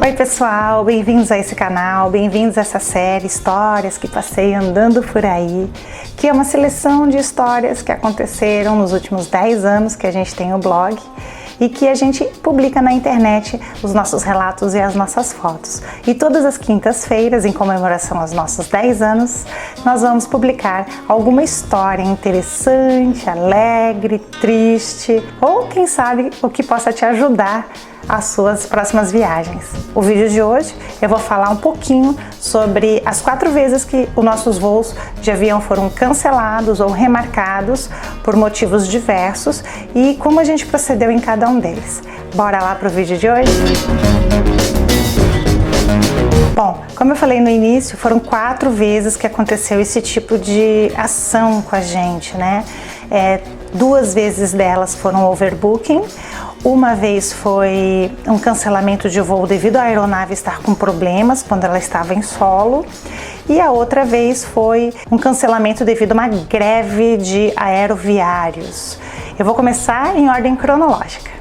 Oi pessoal, bem-vindos a esse canal, bem-vindos a essa série Histórias que Passei Andando Por Aí, que é uma seleção de histórias que aconteceram nos últimos 10 anos que a gente tem o blog e que a gente publica na internet os nossos relatos e as nossas fotos. E todas as quintas-feiras, em comemoração aos nossos 10 anos, nós vamos publicar alguma história interessante, alegre, triste ou quem sabe o que possa te ajudar as suas próximas viagens. O vídeo de hoje eu vou falar um pouquinho sobre as 4 vezes que os nossos voos de avião foram cancelados ou remarcados por motivos diversos e como a gente procedeu em cada um deles. Bora lá pro vídeo de hoje? Bom, como eu falei no início, foram 4 vezes que aconteceu esse tipo de ação com a gente, né? 2 vezes delas foram overbooking. Uma vez foi um cancelamento de voo devido à aeronave estar com problemas quando ela estava em solo. E a outra vez foi um cancelamento devido a uma greve de aeroviários. Eu vou começar em ordem cronológica.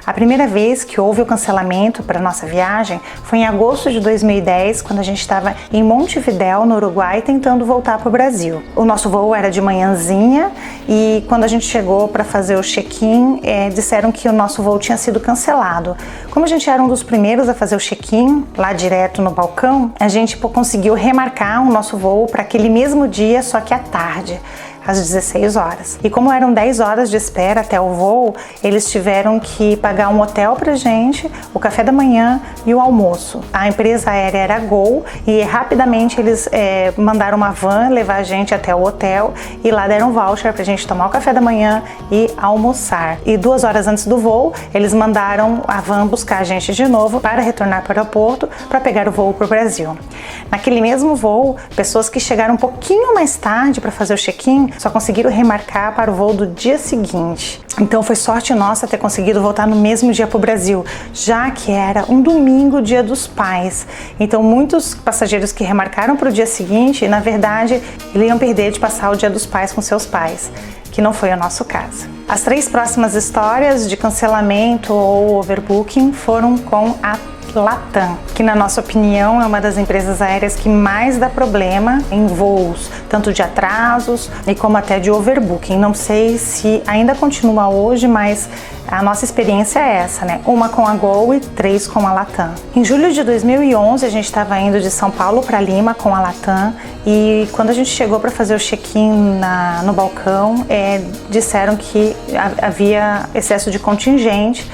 A primeira vez que houve o cancelamento para nossa viagem foi em agosto de 2010, quando a gente estava em Montevidéu, no Uruguai, tentando voltar para o Brasil. O nosso voo era de manhãzinha e quando a gente chegou para fazer o check-in, disseram que o nosso voo tinha sido cancelado. Como a gente era um dos primeiros a fazer o check-in, lá direto no balcão, a gente conseguiu remarcar o nosso voo para aquele mesmo dia, só que à tarde, às 16 horas. E como eram 10 horas de espera até o voo, eles tiveram que pagar um hotel pra gente, o café da manhã e o almoço. A empresa aérea era a Gol e rapidamente eles mandaram uma van levar a gente até o hotel e lá deram um voucher pra gente tomar o café da manhã e almoçar. E 2 horas antes do voo, eles mandaram a van buscar a gente de novo para retornar para o aeroporto para pegar o voo pro Brasil. Naquele mesmo voo, pessoas que chegaram um pouquinho mais tarde para fazer o check-in só conseguiram remarcar para o voo do dia seguinte. Então foi sorte nossa ter conseguido voltar no mesmo dia para o Brasil, já que era um domingo, Dia dos Pais. Então muitos passageiros que remarcaram para o dia seguinte, na verdade, iam perder de passar o Dia dos Pais com seus pais, que não foi o nosso caso. As 3 próximas histórias de cancelamento ou overbooking foram com a Latam, que na nossa opinião é uma das empresas aéreas que mais dá problema em voos, tanto de atrasos e como até de overbooking. Não sei se ainda continua hoje, mas a nossa experiência é essa, né? 1 com a Gol e 3 com a Latam. Em julho de 2011, a gente estava indo de São Paulo para Lima com a Latam e quando a gente chegou para fazer o check-in no balcão, disseram que havia excesso de contingente,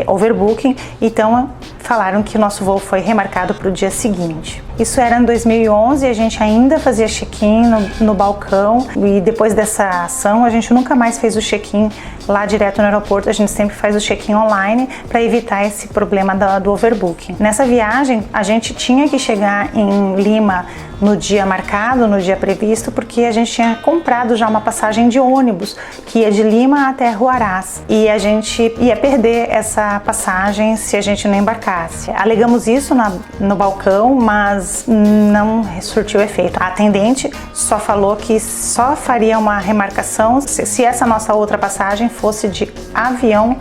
overbooking, então falaram que o nosso voo foi remarcado para o dia seguinte. Isso era em 2011 e a gente ainda fazia check-in no balcão e depois dessa ação a gente nunca mais fez o check-in lá direto no aeroporto, a gente sempre faz o check-in online para evitar esse problema do overbooking. Nessa viagem a gente tinha que chegar em Lima no dia marcado, no dia previsto, porque a gente tinha comprado já uma passagem de ônibus que ia de Lima até Huaraz e a gente ia perder essa passagem se a gente não embarcasse. Alegamos isso no balcão, mas não surtiu efeito. A atendente só falou que só faria uma remarcação se essa nossa outra passagem fosse de avião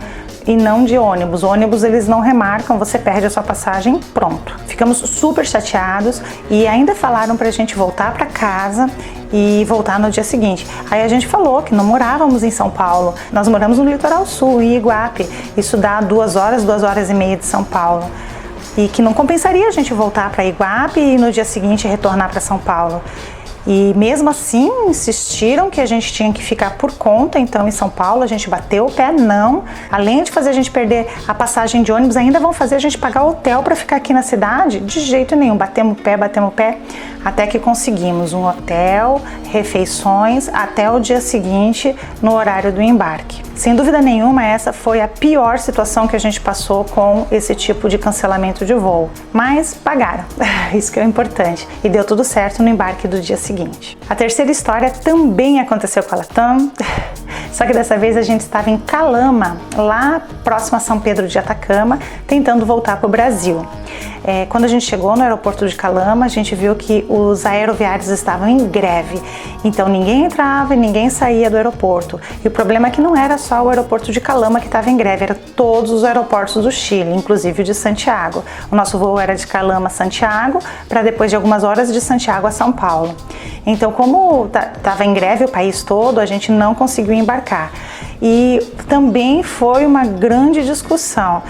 e não de ônibus. O ônibus eles não remarcam, você perde a sua passagem, pronto. Ficamos super chateados e ainda falaram pra gente voltar pra casa e voltar no dia seguinte. Aí a gente falou que não morávamos em São Paulo, nós moramos no litoral sul, em Iguape. Isso dá 2 horas, 2 horas e meia de São Paulo. E que não compensaria a gente voltar para Iguape e no dia seguinte retornar para São Paulo. E mesmo assim insistiram que a gente tinha que ficar por conta, então em São Paulo a gente bateu o pé, não. Além de fazer a gente perder a passagem de ônibus, ainda vão fazer a gente pagar hotel para ficar aqui na cidade? De jeito nenhum, batemos o pé, até que conseguimos um hotel, refeições, até o dia seguinte no horário do embarque. Sem dúvida nenhuma, essa foi a pior situação que a gente passou com esse tipo de cancelamento de voo. Mas pagaram, isso que é importante. E deu tudo certo no embarque do dia seguinte. A terceira história também aconteceu com a Latam, só que dessa vez a gente estava em Calama, lá próximo a São Pedro de Atacama, tentando voltar para o Brasil. Quando a gente chegou no aeroporto de Calama, a gente viu que os aeroviários estavam em greve. Então ninguém entrava e ninguém saía do aeroporto. E o problema é que não era só o aeroporto de Calama que estava em greve, era todos os aeroportos do Chile, inclusive o de Santiago. O nosso voo era de Calama a Santiago, para depois de algumas horas de Santiago a São Paulo. Então, como estava em greve o país todo, a gente não conseguiu embarcar. E também foi uma grande discussão.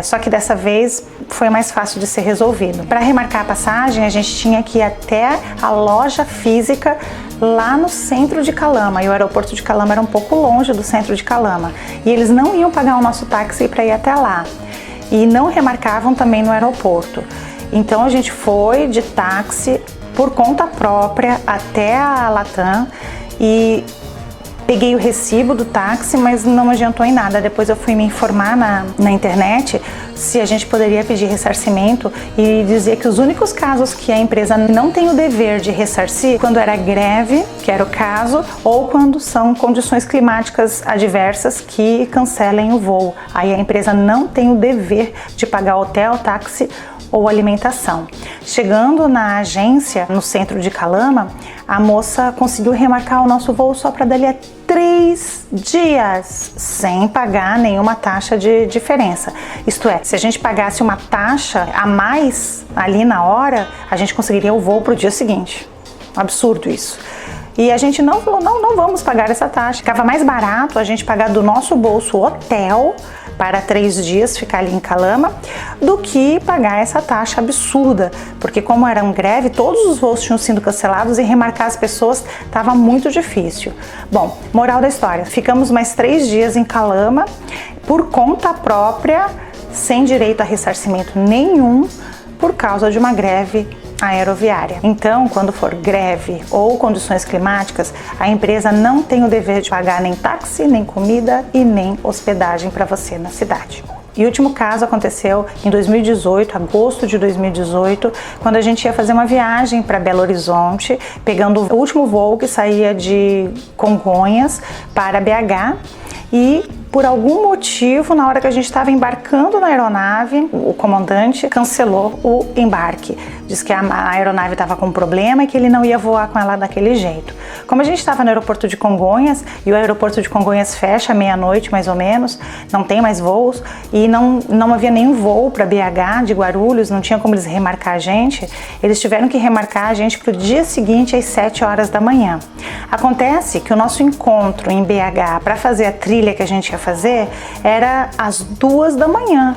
Só que dessa vez foi mais fácil de ser resolvido. Para remarcar a passagem, a gente tinha que ir até a loja física lá no centro de Calama, e o aeroporto de Calama era um pouco longe do centro de Calama, e eles não iam pagar o nosso táxi para ir até lá, e não remarcavam também no aeroporto. Então a gente foi de táxi por conta própria até a Latam e peguei o recibo do táxi, mas não adiantou em nada. Depois eu fui me informar na internet se a gente poderia pedir ressarcimento, e dizer que os únicos casos que a empresa não tem o dever de ressarcir, quando era greve, que era o caso, ou quando são condições climáticas adversas que cancelem o voo. Aí a empresa não tem o dever de pagar hotel, táxi ou alimentação. Chegando na agência, no centro de Calama, a moça conseguiu remarcar o nosso voo só para dali a 3 dias, sem pagar nenhuma taxa de diferença. Isto é, se a gente pagasse uma taxa a mais ali na hora, a gente conseguiria o voo para o dia seguinte. Absurdo isso. E a gente não falou, não vamos pagar essa taxa. Ficava mais barato a gente pagar do nosso bolso hotel para 3 dias ficar ali em Calama, do que pagar essa taxa absurda, porque como era um greve, todos os voos tinham sido cancelados e remarcar as pessoas estava muito difícil. Bom, moral da história, ficamos mais 3 dias em Calama por conta própria, sem direito a ressarcimento nenhum, por causa de uma greve aeroviária. Então, quando for greve ou condições climáticas, a empresa não tem o dever de pagar nem táxi, nem comida e nem hospedagem para você na cidade. E o último caso aconteceu em 2018, agosto de 2018, quando a gente ia fazer uma viagem para Belo Horizonte, pegando o último voo que saía de Congonhas para BH, e por algum motivo, na hora que a gente estava embarcando na aeronave, o comandante cancelou o embarque. Diz que a aeronave estava com um problema e que ele não ia voar com ela daquele jeito. Como a gente estava no aeroporto de Congonhas, e o aeroporto de Congonhas fecha meia-noite mais ou menos, não tem mais voos, e não havia nenhum voo para BH de Guarulhos, não tinha como eles remarcar a gente, eles tiveram que remarcar a gente para o dia seguinte às 7 horas da manhã. Acontece que o nosso encontro em BH para fazer a trilha que a gente ia fazer era às 2 da manhã.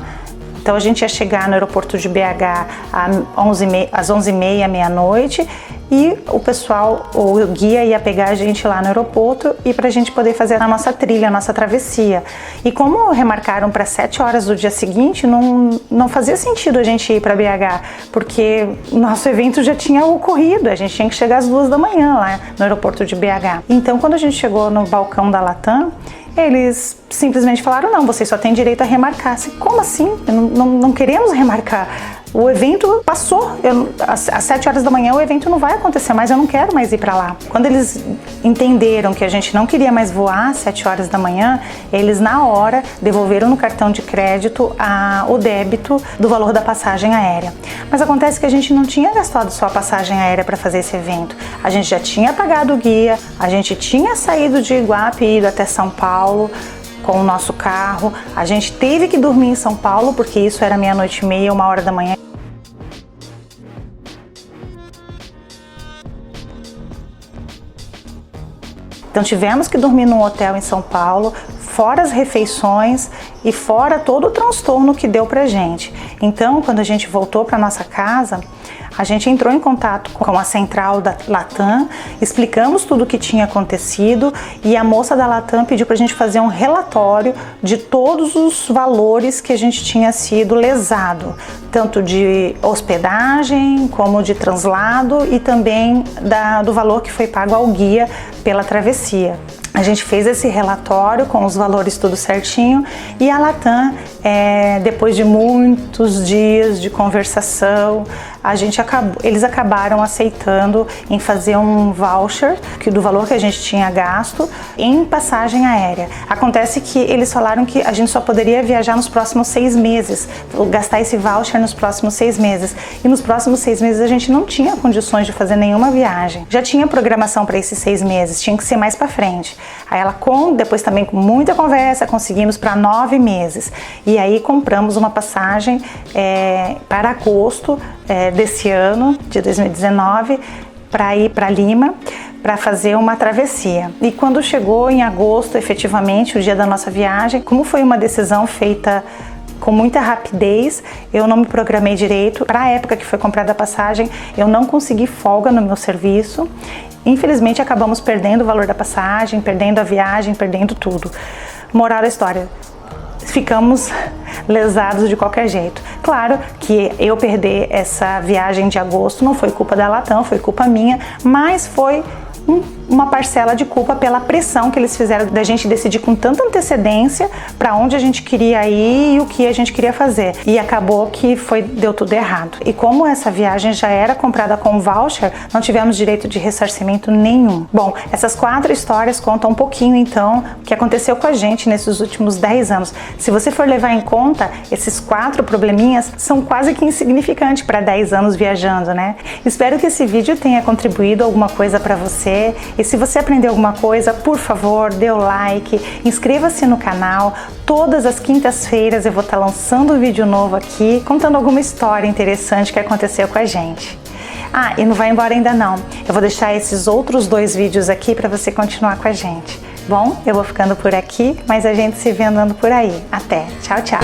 Então a gente ia chegar no aeroporto de BH às 11h30, meia-noite, e o guia ia pegar a gente lá no aeroporto e para a gente poder fazer a nossa trilha, a nossa travessia. E como remarcaram para 7 horas do dia seguinte, não fazia sentido a gente ir para BH, porque o nosso evento já tinha ocorrido, a gente tinha que chegar às 2 da manhã lá no aeroporto de BH. Então quando a gente chegou no balcão da Latam, eles simplesmente falaram, não, vocês só têm direito a remarcar. Assim, como assim? Não queremos remarcar. O evento passou, às 7 horas da manhã o evento não vai acontecer mais, eu não quero mais ir para lá. Quando eles entenderam que a gente não queria mais voar às 7 horas da manhã, eles na hora devolveram no cartão de crédito o débito do valor da passagem aérea. Mas acontece que a gente não tinha gastado só a passagem aérea para fazer esse evento. A gente já tinha pagado o guia, a gente tinha saído de Iguape e ido até São Paulo com o nosso carro, a gente teve que dormir em São Paulo, porque isso era 00:30, 1h da manhã. Então tivemos que dormir num hotel em São Paulo, fora as refeições e fora todo o transtorno que deu pra gente. Então, quando a gente voltou para nossa casa, a gente entrou em contato com a central da Latam, explicamos tudo o que tinha acontecido e a moça da Latam pediu para a gente fazer um relatório de todos os valores que a gente tinha sido lesado, tanto de hospedagem como de translado e também do valor que foi pago ao guia pela travessia. A gente fez esse relatório com os valores tudo certinho e a Latam, depois de muitos dias de conversação, eles acabaram aceitando em fazer um voucher do valor que a gente tinha gasto em passagem aérea. Acontece que eles falaram que a gente só poderia viajar nos próximos 6 meses, gastar esse voucher nos próximos 6 meses. E nos próximos 6 meses a gente não tinha condições de fazer nenhuma viagem. Já tinha programação para esses 6 meses, tinha que ser mais para frente. Aí depois também com muita conversa, conseguimos para 9 meses. E aí compramos uma passagem para agosto desse ano, de 2019, para ir para Lima, para fazer uma travessia. E quando chegou em agosto, efetivamente, o dia da nossa viagem, como foi uma decisão feita com muita rapidez, eu não me programei direito. Para a época que foi comprada a passagem, eu não consegui folga no meu serviço. Infelizmente, acabamos perdendo o valor da passagem, perdendo a viagem, perdendo tudo. Moral da história, ficamos lesados de qualquer jeito. Claro que eu perder essa viagem de agosto não foi culpa da Latam, foi culpa minha, mas foi uma parcela de culpa pela pressão que eles fizeram da gente decidir com tanta antecedência para onde a gente queria ir e o que a gente queria fazer. E acabou que deu tudo errado. E como essa viagem já era comprada com voucher, não tivemos direito de ressarcimento nenhum. Bom, essas 4 histórias contam um pouquinho então o que aconteceu com a gente nesses últimos 10 anos. Se você for levar em conta, esses 4 probleminhas são quase que insignificantes para 10 anos viajando, né? Espero que esse vídeo tenha contribuído alguma coisa para você. E se você aprendeu alguma coisa, por favor, dê o like, inscreva-se no canal. Todas as quintas-feiras eu vou estar lançando um vídeo novo aqui, contando alguma história interessante que aconteceu com a gente. E não vai embora ainda não. Eu vou deixar esses outros 2 vídeos aqui para você continuar com a gente. Bom, eu vou ficando por aqui, mas a gente se vê andando por aí. Até. Tchau, tchau.